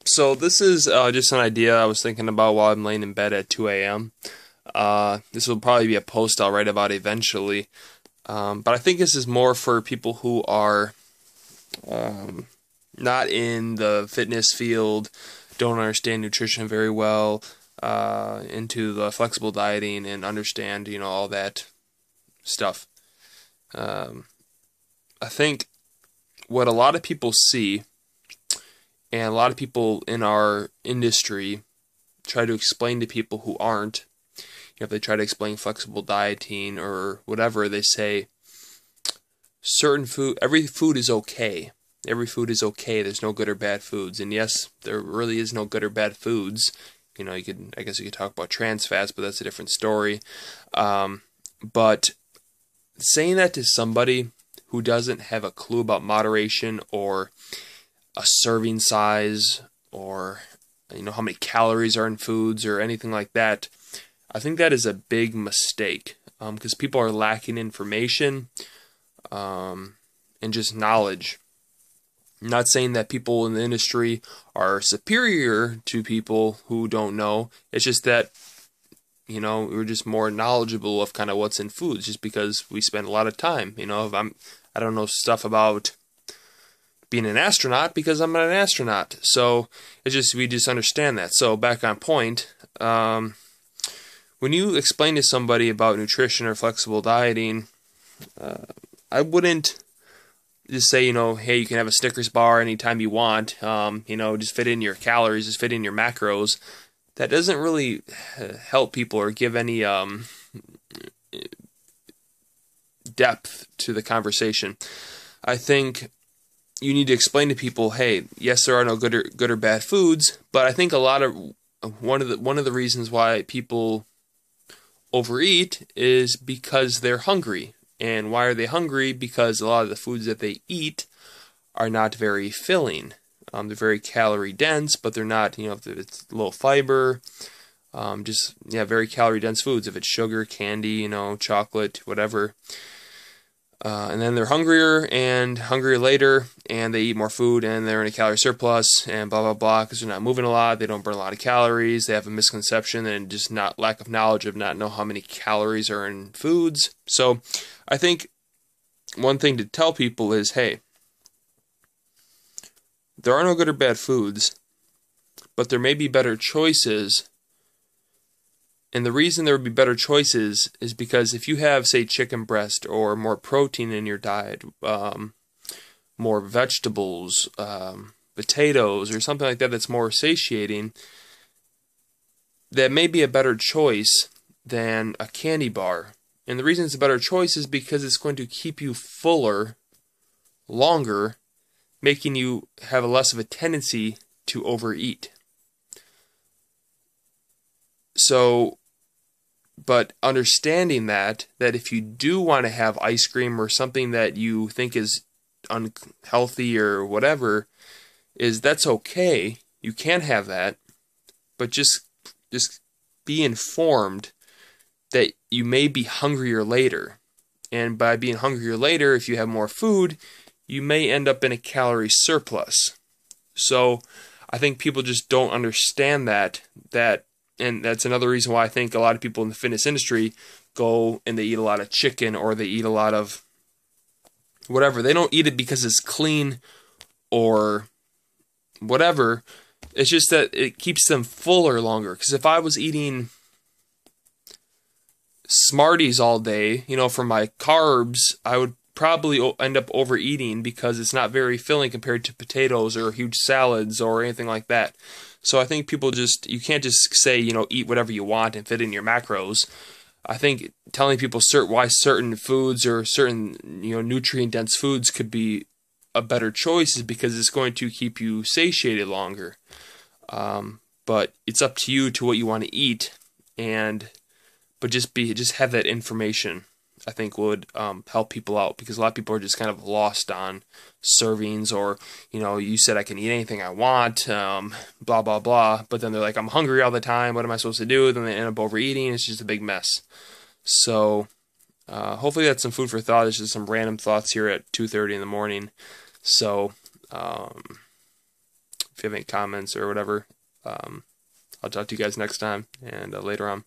So this is just an idea I was thinking about while I'm laying in bed at 2 a.m. This will probably be a post I'll write about eventually. But I think this is more for people who are not in the fitness field, don't understand nutrition very well, into the flexible dieting and understand, all that stuff. Um, I think what a lot of people see and a lot of people in our industry try to explain to people who aren't, if they try to explain flexible dieting or whatever, they say every food is okay. Every food is okay. There's no good or bad foods. And yes, there really is no good or bad foods. I guess you could talk about trans fats, but that's a different story. But saying that to somebody who doesn't have a clue about moderation or a serving size or how many calories are in foods or anything like that, I think that is a big mistake because people are lacking information and just knowledge. I'm not saying that people in the industry are superior to people who don't know. It's just that we're just more knowledgeable of kind of what's in foods just because we spend a lot of time. If I don't know stuff about being an astronaut because I'm not an astronaut. So we just understand that. So back on point, when you explain to somebody about nutrition or flexible dieting, I wouldn't just say, hey, you can have a Snickers bar anytime you want, just fit in your calories, just fit in your macros. That doesn't really help people or give any depth to the conversation. I think you need to explain to people, hey, yes, there are no good or bad foods, but I think one of the reasons why people overeat is because they're hungry. And why are they hungry? Because a lot of the foods that they eat are not very filling. They're very calorie dense, but they're not, if it's low fiber, very calorie dense foods. If it's sugar, candy, chocolate, whatever. And then they're hungrier later, and they eat more food, and they're in a calorie surplus, and blah, blah, blah, because they're not moving a lot, they don't burn a lot of calories, they have a misconception, and just lack of knowledge of not know how many calories are in foods. So I think one thing to tell people is, hey, there are no good or bad foods, but there may be better choices. And the reason there would be better choices is because if you have, say, chicken breast or more protein in your diet, more vegetables, potatoes, or something like that that's more satiating, that may be a better choice than a candy bar. And the reason it's a better choice is because it's going to keep you fuller longer, making you have less of a tendency to overeat. So, but understanding that if you do want to have ice cream or something that you think is unhealthy or whatever, that's okay. You can have that, but just be informed that you may be hungrier later. And by being hungrier later, if you have more food, you may end up in a calorie surplus. So I think people just don't understand that and that's another reason why I think a lot of people in the fitness industry go and they eat a lot of chicken or they eat a lot of whatever. They don't eat it because it's clean or whatever. It's just that it keeps them fuller longer. Because if I was eating Smarties all day, for my carbs, I would probably end up overeating because it's not very filling compared to potatoes or huge salads or anything like that. So I think you can't just say, eat whatever you want and fit in your macros. I think telling people why certain foods or certain, nutrient-dense foods could be a better choice is because it's going to keep you satiated longer. But it's up to you to what you want to eat, but just have that information. I think would help people out because a lot of people are just kind of lost on servings or, you said I can eat anything I want, blah, blah, blah. But then they're like, I'm hungry all the time. What am I supposed to do? Then they end up overeating. It's just a big mess. So hopefully that's some food for thought. It's just some random thoughts here at 2:30 in the morning. So if you have any comments or whatever. I'll talk to you guys next time and later on.